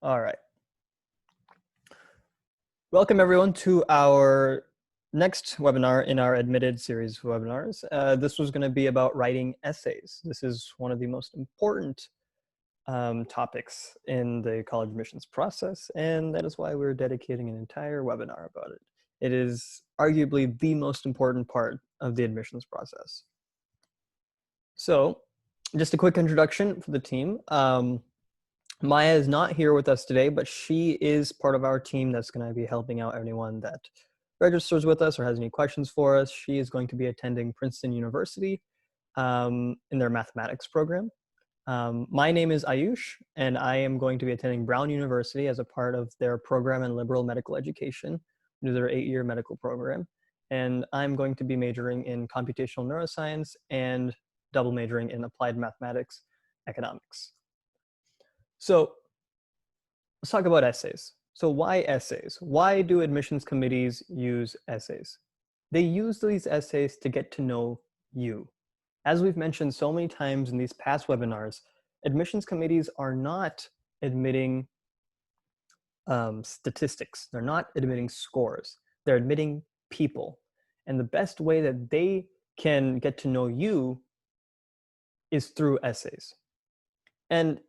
All right. Welcome everyone to our next webinar in our admitted series of webinars. This was going to be about writing essays. This is one of the most important topics in the college admissions process, and that is why we're dedicating an entire webinar about it. It is arguably the most important part of the admissions process. So, just a quick introduction for the team. Maya is not here with us today, but she is part of our team that's going to be helping out anyone that registers with us or has any questions for us. She is going to be attending Princeton University in their mathematics program. My name is Ayush, and I am going to be attending Brown University as a part of their program in liberal medical education, which is their 8-year medical program. And I'm going to be majoring in computational neuroscience and double majoring in applied mathematics economics. So let's talk about essays. So why essays? Why do admissions committees use essays? They use these essays to get to know you. As we've mentioned so many times in these past webinars, admissions committees are not admitting statistics. They're not admitting scores. They're admitting people. And the best way that they can get to know you is through essays. And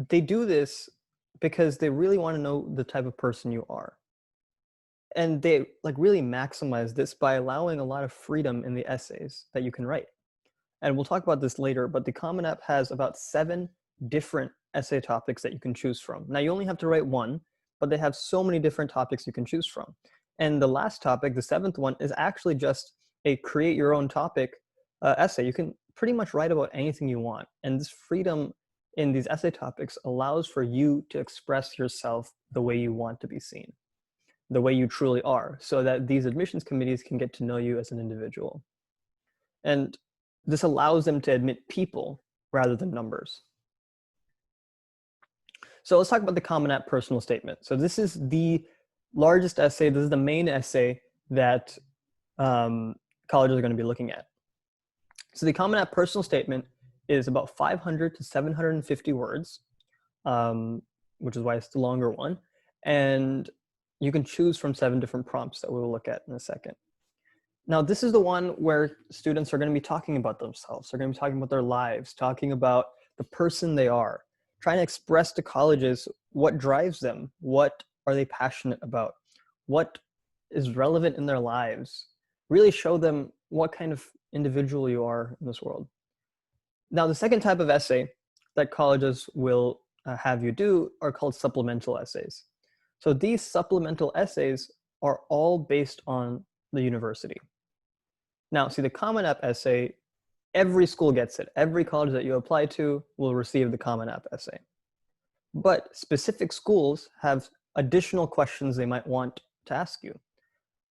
they do this because they really want to know the type of person you are. And they really maximize this by allowing a lot of freedom in the essays that you can write. And we'll talk about this later, but the Common App has about 7 different essay topics that you can choose from. Now you only have to write one, but they have so many different topics you can choose from. And the last topic, the 7th one, is actually just a create your own topic essay. You can pretty much write about anything you want. And this freedom in these essay topics allows for you to express yourself the way you want to be seen, the way you truly are, so that these admissions committees can get to know you as an individual. And this allows them to admit people rather than numbers. So let's talk about the Common App personal statement. So this is the largest essay. This is the main essay that colleges are going to be looking at. So the Common App personal statement is about 500 to 750 words, which is why it's the longer one. And you can choose from 7 different prompts that we will look at in a second. Now, this is the one where students are going to be talking about themselves. They're going to be talking about their lives, talking about the person they are, trying to express to colleges what drives them, what are they passionate about, what is relevant in their lives, really show them what kind of individual you are in this world. Now, the second type of essay that colleges will have you do are called supplemental essays. So these supplemental essays are all based on the university. Now, see, the Common App essay, every school gets it. Every college that you apply to will receive the Common App essay. But specific schools have additional questions they might want to ask you.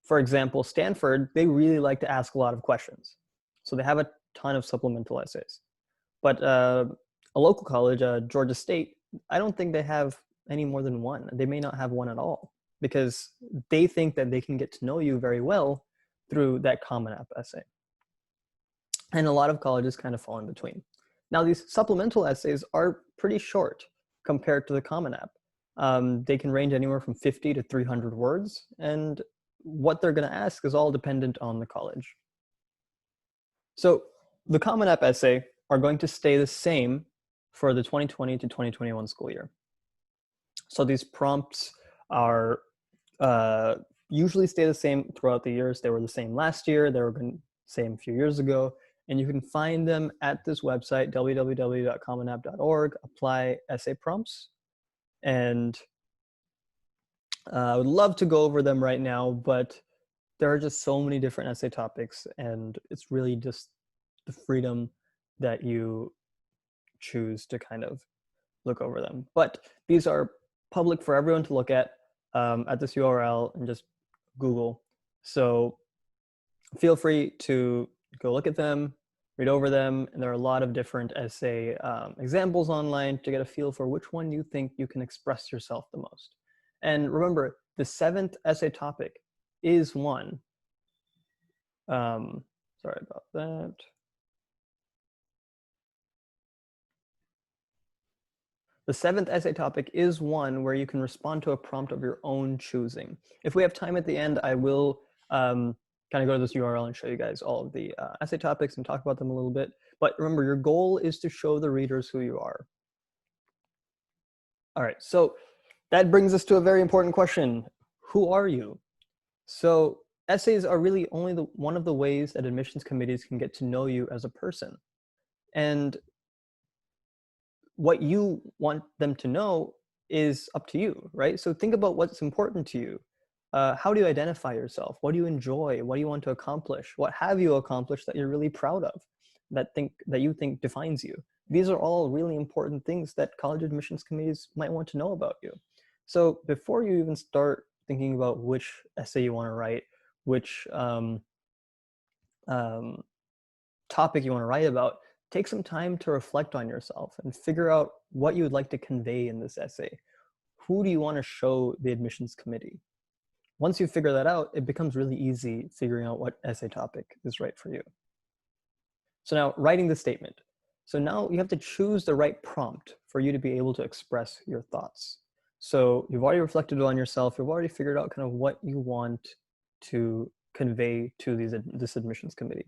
For example, Stanford, they really like to ask a lot of questions. So they have a ton of supplemental essays. But a local college, Georgia State, I don't think they have any more than one. They may not have one at all because they think that they can get to know you very well through that Common App essay. And a lot of colleges kind of fall in between. Now, these supplemental essays are pretty short compared to the Common App. They can range anywhere from 50 to 300 words, and what they're going to ask is all dependent on the college. So the Common App essay are going to stay the same for the 2020 to 2021 school year. So these prompts are usually stay the same throughout the years. They were the same last year. They were the same a few years ago. And you can find them at this website, www.commonapp.org, apply essay prompts. And I would love to go over them right now, but there are just so many different essay topics, and it's really just the freedom that you choose to kind of look over them. But these are public for everyone to look at this URL and just Google. So feel free to go look at them, read over them, and there are a lot of different essay examples online to get a feel for which one you think you can express yourself the most. And remember, the 7th essay topic is one. Sorry about that. The 7th essay topic is one where you can respond to a prompt of your own choosing. If we have time at the end, I will kind of go to this URL and show you guys all of the essay topics and talk about them a little bit. But remember, your goal is to show the readers who you are. All right, so that brings us to a very important question. Who are you? So essays are really only one of the ways that admissions committees can get to know you as a person. And what you want them to know is up to you, right? So think about what's important to you. How do you identify yourself? What do you enjoy? What do you want to accomplish? What have you accomplished that you're really proud of, that you think defines you? These are all really important things that college admissions committees might want to know about you. So before you even start thinking about which essay you want to write, which topic you want to write about, take some time to reflect on yourself and figure out what you would like to convey in this essay. Who do you want to show the admissions committee? Once you figure that out, it becomes really easy figuring out what essay topic is right for you. So now, writing the statement. So now you have to choose the right prompt for you to be able to express your thoughts. So you've already reflected on yourself, you've already figured out kind of what you want to convey to this admissions committee.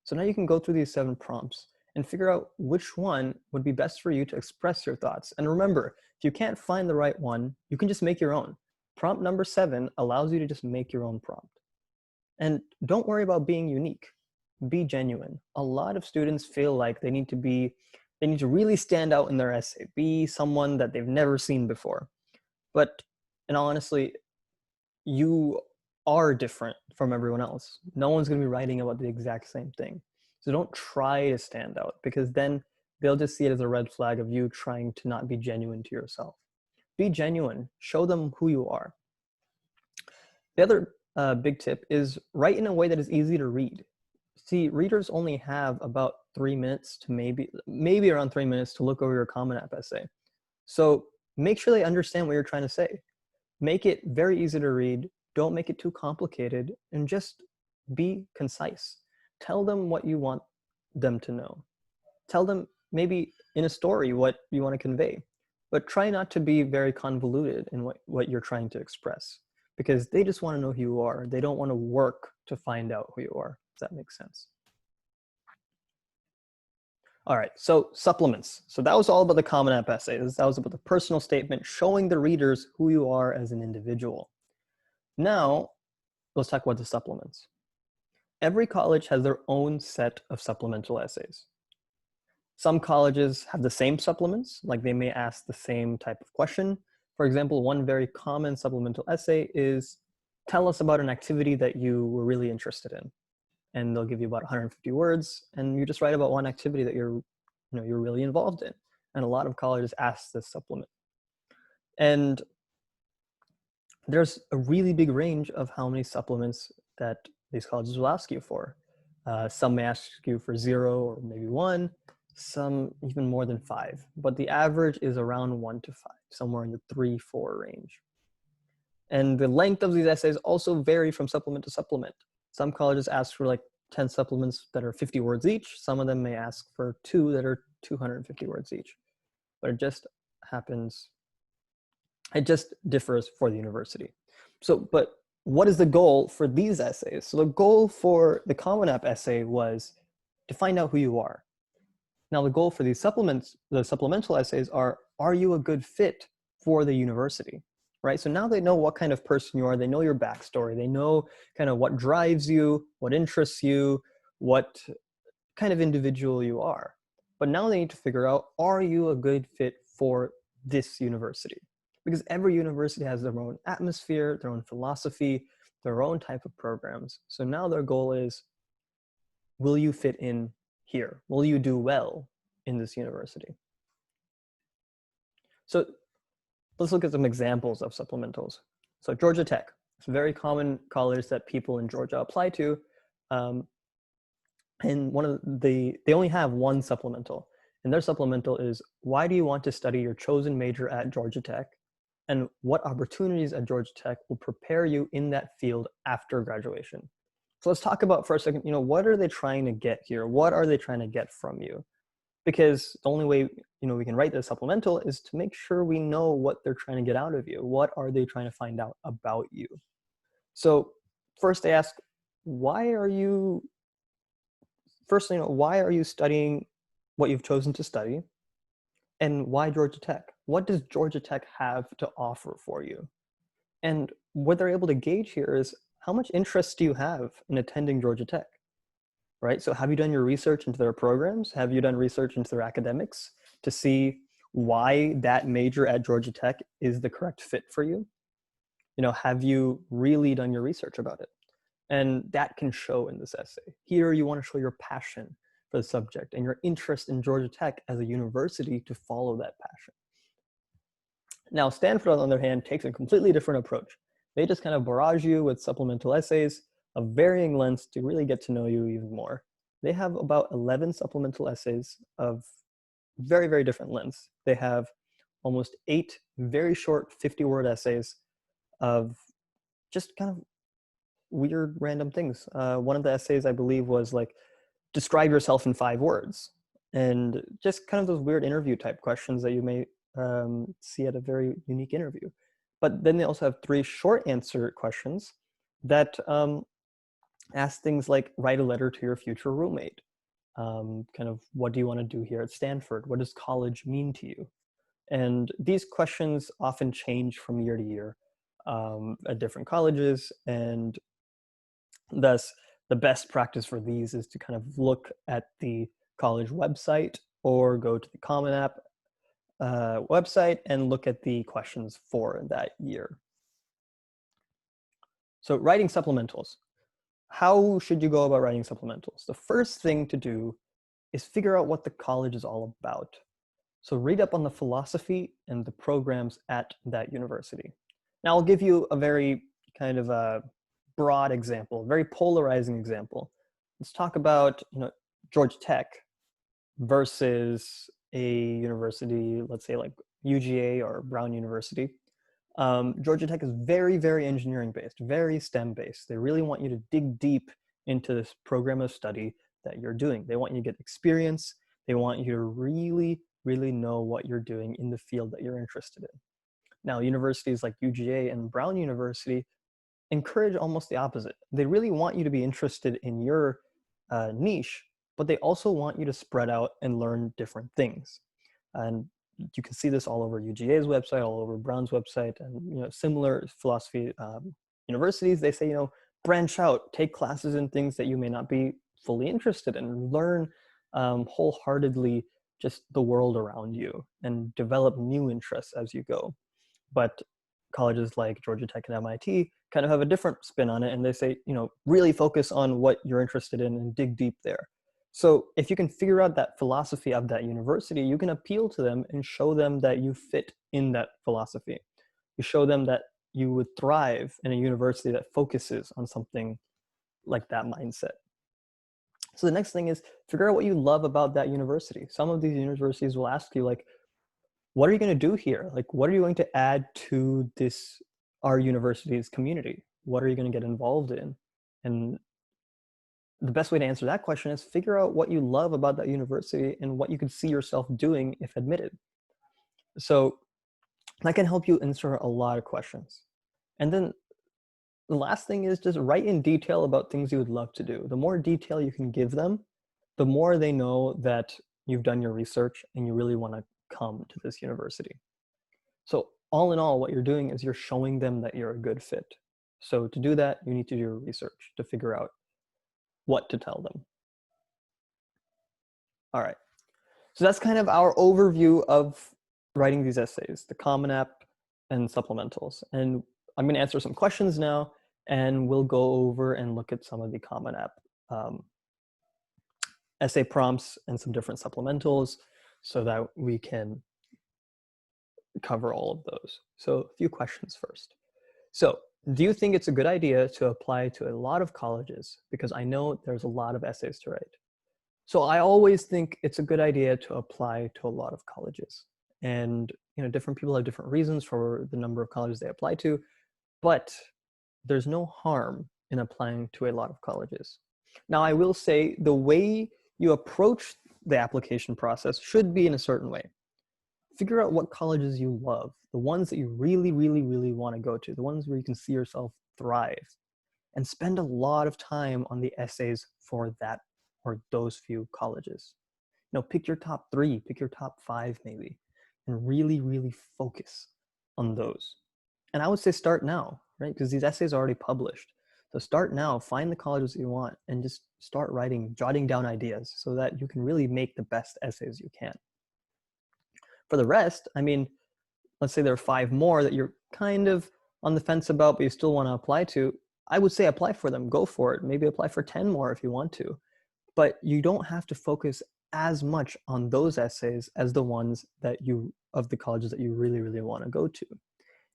So now you can go through these 7 prompts and figure out which one would be best for you to express your thoughts. And remember, if you can't find the right one, you can just make your own. Prompt number 7 allows you to just make your own prompt. And don't worry about being unique. Be genuine. A lot of students feel like they need to really stand out in their essay, be someone that they've never seen before. But in all honesty, you are different from everyone else. No one's going to be writing about the exact same thing. So don't try to stand out, because then they'll just see it as a red flag of you trying to not be genuine to yourself. Be genuine. Show them who you are. The other big tip is write in a way that is easy to read. See, readers only have about 3 minutes to maybe around 3 minutes to look over your Common App essay. So make sure they understand what you're trying to say. Make it very easy to read. Don't make it too complicated, and just be concise. Tell them what you want them to know. Tell them maybe in a story what you want to convey, but try not to be very convoluted in what you're trying to express, because they just want to know who you are. They don't want to work to find out who you are. Does that make sense? All right, so supplements. So that was all about the Common App essay. That was about the personal statement, showing the readers who you are as an individual. Now, let's talk about the supplements. Every college has their own set of supplemental essays. Some colleges have the same supplements, like they may ask the same type of question. For example, one very common supplemental essay is, tell us about an activity that you were really interested in. And they'll give you about 150 words, and you just write about one activity that you're really involved in. And a lot of colleges ask this supplement. And there's a really big range of how many supplements that these colleges will ask you for. Some may ask you for 0 or maybe 1, some even more than 5, but the average is around 1 to 5, somewhere in the 3-4 range. And the length of these essays also vary from supplement to supplement. Some colleges ask for like 10 supplements that are 50 words each. Some of them may ask for 2 that are 250 words each. But it just differs for the university. So, but what is the goal for these essays? So the goal for the Common App essay was to find out who you are. Now the goal for these supplemental essays are you a good fit for the university, right? So now they know what kind of person you are, they know your backstory, they know kind of what drives you, what interests you, what kind of individual you are. But now they need to figure out, are you a good fit for this university? Because every university has their own atmosphere, their own philosophy, their own type of programs. So now their goal is, will you fit in here? Will you do well in this university? So let's look at some examples of supplementals. So Georgia Tech, it's a very common college that people in Georgia apply to. And they only have one supplemental. And their supplemental is, why do you want to study your chosen major at Georgia Tech? And what opportunities at Georgia Tech will prepare you in that field after graduation? So let's talk about for a second, what are they trying to get here? What are they trying to get from you? Because the only way we can write the supplemental is to make sure we know what they're trying to get out of you. What are they trying to find out about you? So first they ask, why are you studying what you've chosen to study? And why Georgia Tech? What does Georgia Tech have to offer for you? And what they're able to gauge here is, how much interest do you have in attending Georgia Tech? Right? So have you done your research into their programs? Have you done research into their academics to see why that major at Georgia Tech is the correct fit for you? Have you really done your research about it? And that can show in this essay. Here you want to show your passion for the subject and your interest in Georgia Tech as a university to follow that passion. Now, Stanford, on the other hand, takes a completely different approach. They just kind of barrage you with supplemental essays of varying lengths to really get to know you even more. They have about 11 supplemental essays of very, very different lengths. They have almost 8 very short 50-word essays of just kind of weird, random things. One of the essays, I believe, was like, describe yourself in 5 words. And just kind of those weird interview type questions that you may see at a very unique interview. But then they also have 3 short answer questions that ask things like, write a letter to your future roommate. Kind of, what do you want to do here at Stanford? What does college mean to you? And these questions often change from year to year at different colleges. And thus, the best practice for these is to kind of look at the college website or go to the Common App website and look at the questions for that year. So writing supplementals. How should you go about writing supplementals? The first thing to do is figure out what the college is all about. So read up on the philosophy and the programs at that university. Now I'll give you a very kind of a broad example, very polarizing example. Let's talk about Georgia Tech versus a university, let's say like UGA or Brown University. Georgia Tech is very, very engineering based, very STEM based. They really want you to dig deep into this program of study that you're doing. They want you to get experience. They want you to really, really know what you're doing in the field that you're interested in. Now, universities like UGA and Brown University encourage almost the opposite. They really want you to be interested in your niche, but they also want you to spread out and learn different things. And you can see this all over UGA's website, all over Brown's website, and similar philosophy universities. They say, branch out, take classes in things that you may not be fully interested in, learn wholeheartedly just the world around you, and develop new interests as you go. But colleges like Georgia Tech and MIT kind of have a different spin on it, and they say, really focus on what you're interested in and dig deep there. So if you can figure out that philosophy of that university, you can appeal to them and show them that you fit in that philosophy. You show them that you would thrive in a university that focuses on something like that mindset. So the next thing is figure out what you love about that university. Some of these universities will ask you, like, what are you going to do here? Like, what are you going to add to our university's community? What are you going to get involved in? And the best way to answer that question is figure out what you love about that university and what you could see yourself doing if admitted. So that can help you answer a lot of questions. And then the last thing is just write in detail about things you would love to do. The more detail you can give them, the more they know that you've done your research and you really want to come to this university. So all in all, what you're doing is you're showing them that you're a good fit. So to do that, you need to do your research to figure out what to tell them. All right. So that's kind of our overview of writing these essays, the Common App and supplementals. And I'm going to answer some questions now, and we'll go over and look at some of the Common App essay prompts and some different supplementals so that we can cover all of those. So a few questions first. So do you think it's a good idea to apply to a lot of colleges? Because I know there's a lot of essays to write. So I always think it's a good idea to apply to a lot of colleges. And different people have different reasons for the number of colleges they apply to, but there's no harm in applying to a lot of colleges. Now, I will say the way you approach the application process should be in a certain way. Figure out what colleges you love, the ones that you really, really, really want to go to, the ones where you can see yourself thrive, and spend a lot of time on the essays for that or those few colleges. Pick your top 3, pick your top 5 maybe, and really, really focus on those. And I would say start now, right? Because these essays are already published. So start now, find the colleges that you want, and just start writing, jotting down ideas so that you can really make the best essays you can. For the rest, I mean, let's say there are 5 more that you're kind of on the fence about, but you still want to apply to. I would say apply for them, go for it. Maybe apply for 10 more if you want to. But you don't have to focus as much on those essays as the ones of the colleges that you really, really want to go to.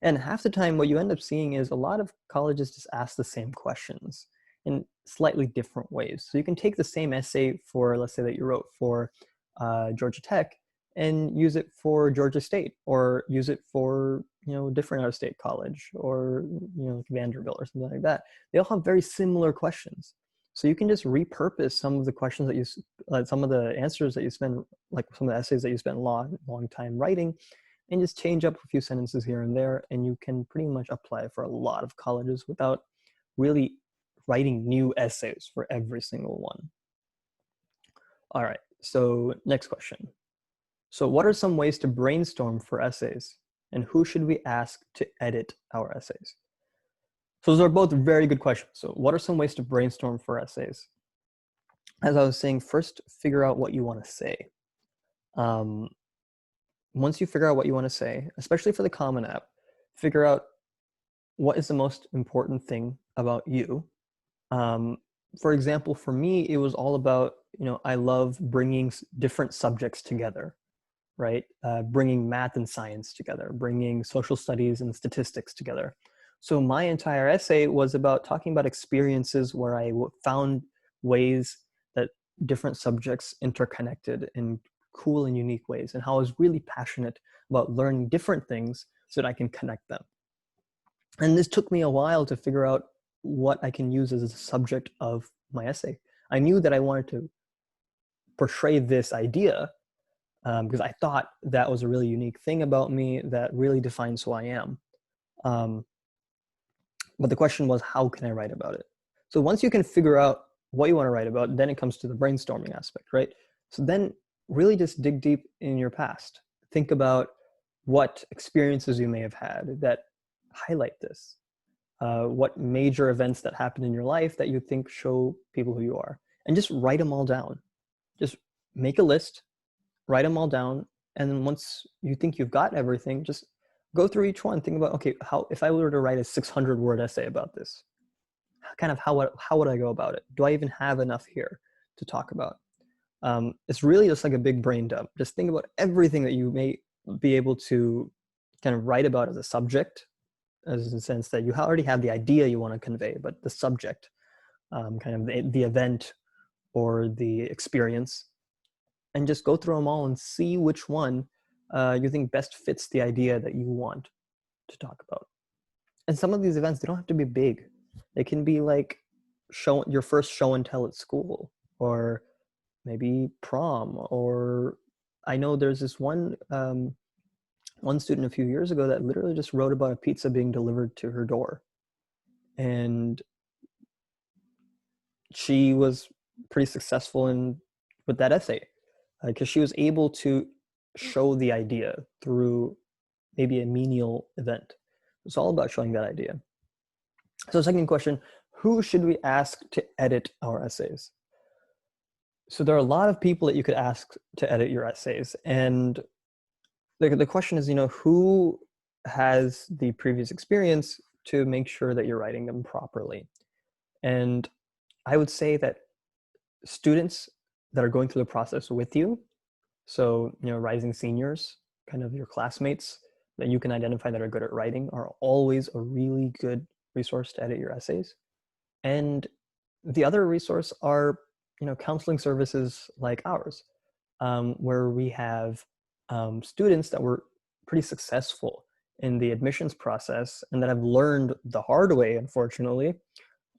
And half the time, what you end up seeing is a lot of colleges just ask the same questions in slightly different ways. So you can take the same essay for, let's say that you wrote for Georgia Tech, and use it for Georgia State, or use it for a different out-of-state college, or like Vanderbilt or something like that. They all have very similar questions. So you can just repurpose some of the questions that you, some of the answers that you spend, like some of the essays that you spent a long time writing, and just change up a few sentences here and there, and you can pretty much apply for a lot of colleges without really writing new essays for every single one. All right, so next question. So what are some ways to brainstorm for essays, and who should we ask to edit our essays? So those are both very good questions. So what are some ways to brainstorm for essays? As I was saying, first figure out what you want to say. Once you figure out what you want to say, especially for the Common App, figure out what is the most important thing about you. For example, for me, it was all about, I love bringing different subjects together, right? Bringing math and science together, bringing social studies and statistics together. So my entire essay was about talking about experiences where I found ways that different subjects interconnected in cool and unique ways, and how I was really passionate about learning different things so that I can connect them. And this took me a while to figure out what I can use as a subject of my essay. I knew that I wanted to portray this idea because I thought that was a really unique thing about me that really defines who I am. But the question was, how can I write about it? So once you can figure out what you want to write about, then it comes to the brainstorming aspect, right? So then really just dig deep in your past. Think about what experiences you may have had that highlight this. What major events that happened in your life that you think show people who you are. And just write them all down. Just make a list, write them all down, and then once you think you've got everything, just go through each one. Think about, okay, if I were to write a 600-word essay about this, how would I go about it? Do I even have enough here to talk about? It's really just like a big brain dump. Just think about everything that you may be able to kind of write about as a subject, as in the sense that you already have the idea you want to convey, but the subject, kind of the event or the experience, and just go through them all and see which one you think best fits the idea that you want to talk about. And some of these events, they don't have to be big. They can be like your first show and tell at school, or maybe prom, or I know there's this one student a few years ago that literally just wrote about a pizza being delivered to her door. And she was pretty successful with that essay because she was able to show the idea through maybe a menial event. It's all about showing that idea. So second question, who should we ask to edit our essays? So there are a lot of people that you could ask to edit your essays. And the question is, who has the previous experience to make sure that you're writing them properly? And I would say that students that are going through the process with you, so, rising seniors, kind of your classmates that you can identify that are good at writing, are always a really good resource to edit your essays. And the other resource are, counseling services like ours, where we have students that were pretty successful in the admissions process and that have learned the hard way, unfortunately,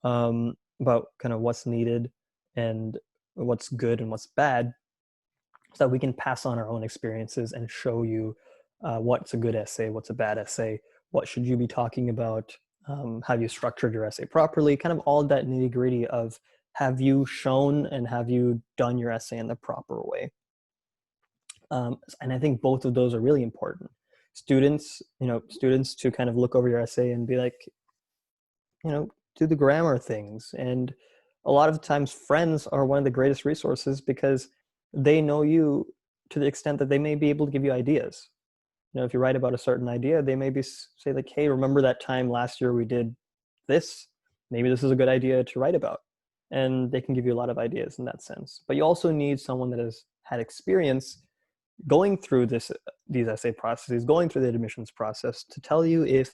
about kind of what's needed and what's good and what's bad, so that we can pass on our own experiences and show you what's a good essay, what's a bad essay, what should you be talking about, have you structured your essay properly, kind of all that nitty gritty of have you shown and have you done your essay in the proper way. And I think both of those are really important. Students to kind of look over your essay and be like, do the grammar things. And a lot of times friends are one of the greatest resources because they know you to the extent that they may be able to give you ideas. If you write about a certain idea, they maybe say like, hey, remember that time last year we did this? Maybe this is a good idea to write about. And they can give you a lot of ideas in that sense. But you also need someone that has had experience going through these essay processes, going through the admissions process to tell you if,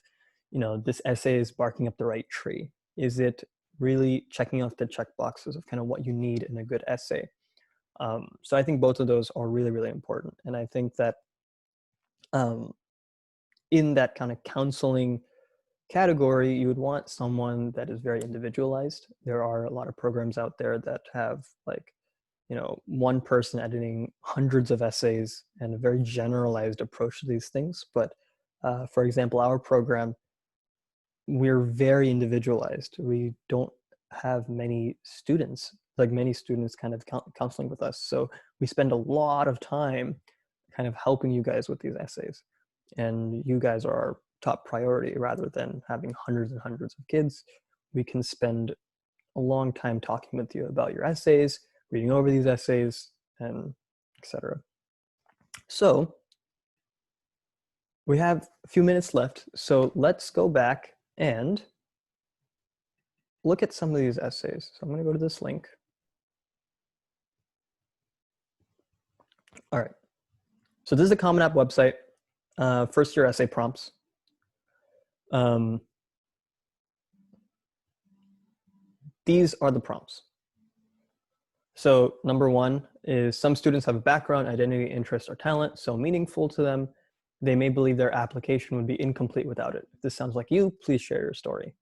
this essay is barking up the right tree. Is it really checking off the check boxes of kind of what you need in a good essay? So I think both of those are really, really important. And I think that in that kind of counseling category, you would want someone that is very individualized. There are a lot of programs out there that have like, one person editing hundreds of essays and a very generalized approach to these things. But for example, our program, we're very individualized. We don't have many students kind of counseling with us. So we spend a lot of time kind of helping you guys with these essays. And you guys are our top priority rather than having hundreds and hundreds of kids. We can spend a long time talking with you about your essays, reading over these essays, and etc. So we have a few minutes left. So let's go back and look at some of these essays. So I'm going to go to this link. All right. So this is the Common App website. First year essay prompts. These are the prompts. So number one is some students have a background, identity, interest, or talent so meaningful to them, they may believe their application would be incomplete without it. If this sounds like you, please share your story.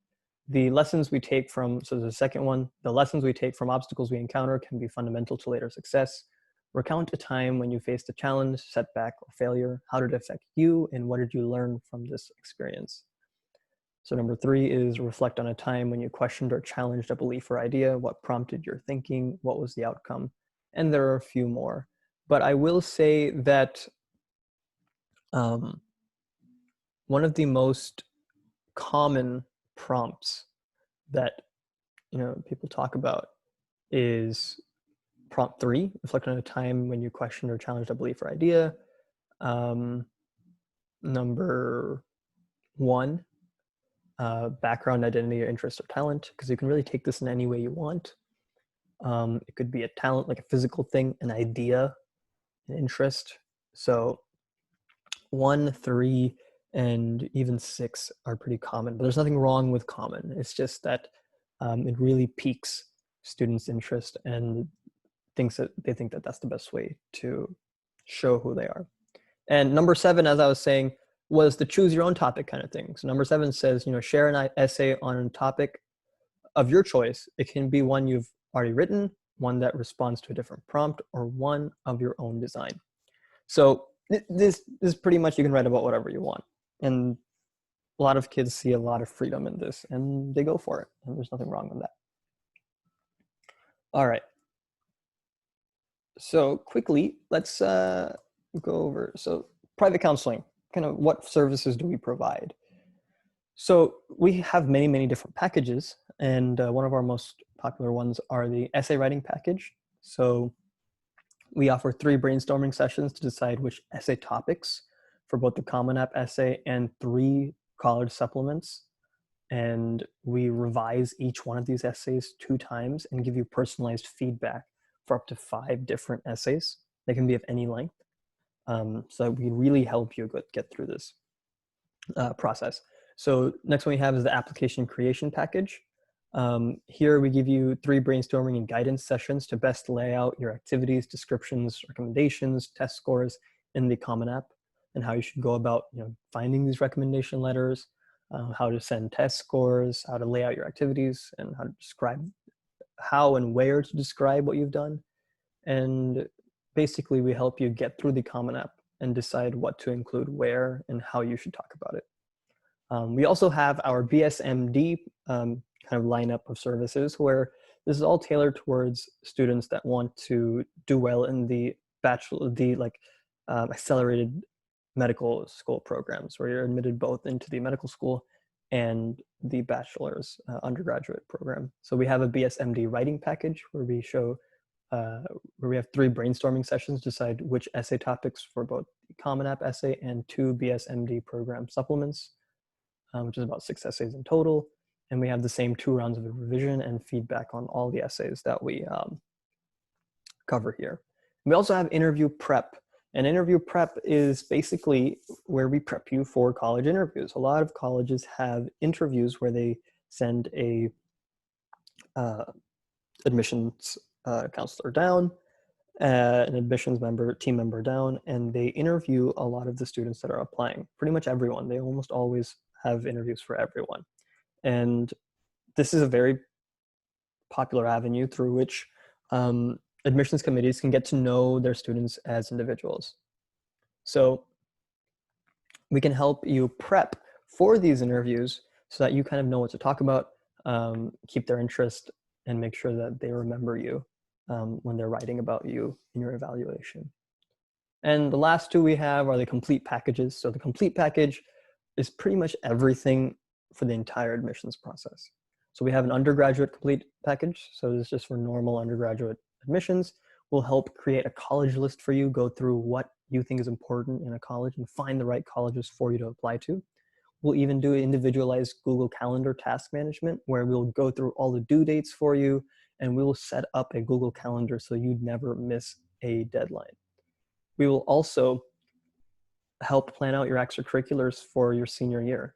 The lessons we take from, so the second one, the lessons we take from obstacles we encounter can be fundamental to later success. Recount a time when you faced a challenge, setback, or failure. How did it affect you, and what did you learn from this experience? So number three is reflect on a time when you questioned or challenged a belief or idea. What prompted your thinking? What was the outcome? And there are a few more. But I will say that one of the most common prompts that people talk about is prompt 3, reflect on a time when you questioned or challenged a belief or idea. Number 1, background, identity, or interest or talent, because you can really take this in any way you want. It could be a talent, like a physical thing, an idea, an interest. So 1, 3, and even 6 are pretty common, but there's nothing wrong with common. It's just that it really piques students' interest and they think that that's the best way to show who they are. And number 7, as I was saying, was the choose your own topic kind of thing. So number 7 says, share an essay on a topic of your choice. It can be one you've already written, one that responds to a different prompt, or one of your own design. So this is pretty much, you can write about whatever you want. And a lot of kids see a lot of freedom in this and they go for it. And there's nothing wrong with that. All right. So quickly, let's go over. So private counseling, kind of what services do we provide? So we have many, many different packages. And one of our most popular ones are the essay writing package. So we offer 3 brainstorming sessions to decide which essay topics for both the Common App essay and 3 college supplements. And we revise each one of these essays 2 times and give you personalized feedback for up to 5 different essays. They can be of any length. So we really help you get through this process. So next one we have is the application creation package. Here we give you 3 brainstorming and guidance sessions to best lay out your activities, descriptions, recommendations, test scores in the Common App, and how you should go about finding these recommendation letters, how to send test scores, how to lay out your activities, and how to describe how and where to describe what you've done. And basically we help you get through the Common App and decide what to include where and how you should talk about it. We also have our BSMD kind of lineup of services where this is all tailored towards students that want to do well in the accelerated medical school programs, where you're admitted both into the medical school and the bachelor's undergraduate program. So we have a BSMD writing package where we show, where we have 3 brainstorming sessions to decide which essay topics for both the Common App essay and 2 BSMD program supplements, which is about 6 essays in total. And we have the same 2 rounds of revision and feedback on all the essays that we cover here. We also have interview prep. And interview prep is basically where we prep you for college interviews. A lot of colleges have interviews where they send a admissions counselor down, an admissions team member down, and they interview a lot of the students that are applying. Pretty much everyone. They almost always have interviews for everyone. And this is a very popular avenue through which admissions committees can get to know their students as individuals. So we can help you prep for these interviews so that you kind of know what to talk about, keep their interest, and make sure that they remember you when they're writing about you in your evaluation. And the last 2 we have are the complete packages. So the complete package is pretty much everything for the entire admissions process. So we have an undergraduate complete package. So this is just for normal undergraduate admissions. We'll help create a college list for you, go through what you think is important in a college and find the right colleges for you to apply to. We'll even do individualized Google Calendar task management, where we'll go through all the due dates for you, and we will set up a Google Calendar so you'd never miss a deadline. We will also help plan out your extracurriculars for your senior year.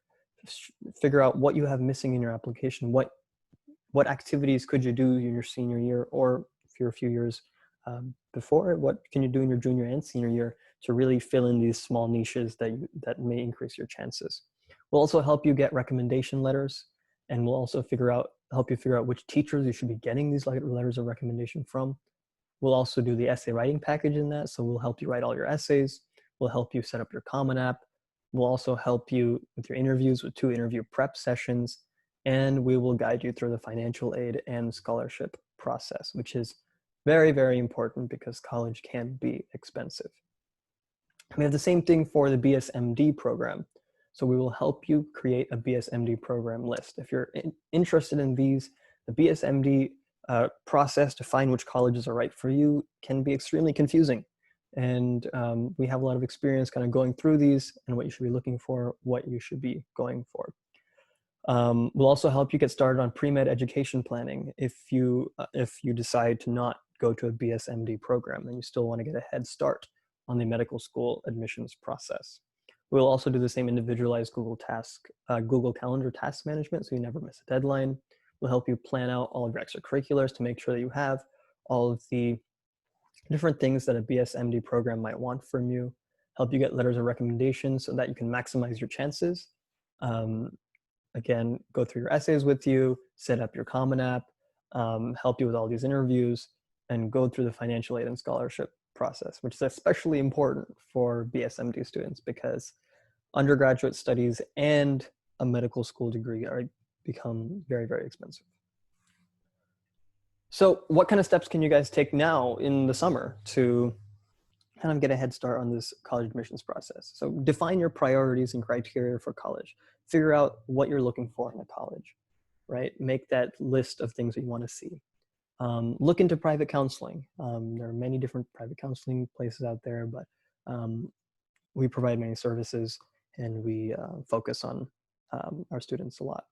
Figure out what you have missing in your application. What activities could you do in your senior year, or if you're a few years before, what can you do in your junior and senior year to really fill in these small niches that may increase your chances. We'll also help you get recommendation letters, and we'll also help you figure out which teachers you should be getting these letters of recommendation from. We'll also do the essay writing package in that, so we'll help you write all your essays. We'll help you set up your Common App. We'll also help you with your interviews with 2 interview prep sessions, and we will guide you through the financial aid and scholarship process, which is very, very important because college can be expensive. We have the same thing for the BSMD program. So we will help you create a BSMD program list. If you're interested in these, the BSMD process to find which colleges are right for you can be extremely confusing. And we have a lot of experience kind of going through these and what you should be looking for, what you should be going for. We'll also help you get started on pre-med education planning if you decide to not go to a BSMD program and you still want to get a head start on the medical school admissions process. We'll also do the same individualized Google Calendar task management so you never miss a deadline. We'll help you plan out all of your extracurriculars to make sure that you have all of the different things that a BSMD program might want from you, help you get letters of recommendation so that you can maximize your chances. Again, go through your essays with you, set up your Common App, help you with all these interviews, and go through the financial aid and scholarship process, which is especially important for BSMD students because undergraduate studies and a medical school degree become very, very expensive. So what kind of steps can you guys take now in the summer to kind of get a head start on this college admissions process? So define your priorities and criteria for college. Figure out what you're looking for in a college, right? Make that list of things that you want to see. Look into private counseling. There are many different private counseling places out there, but we provide many services and we focus on our students a lot.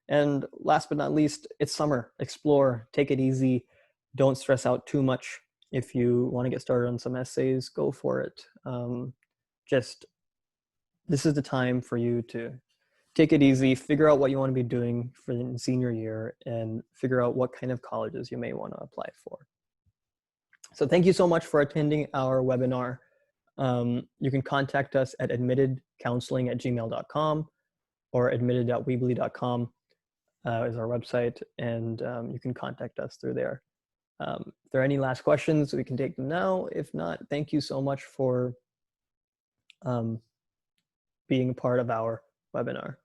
And last but not least, it's summer. Explore, take it easy. Don't stress out too much. If you want to get started on some essays, go for it. This is the time for you to take it easy, figure out what you want to be doing for the senior year, and figure out what kind of colleges you may want to apply for. So thank you so much for attending our webinar. You can contact us at admittedcounseling@gmail.com or admitted.weebly.com is our website, and you can contact us through there. If there are any last questions, we can take them now. If not, thank you so much for being a part of our webinar.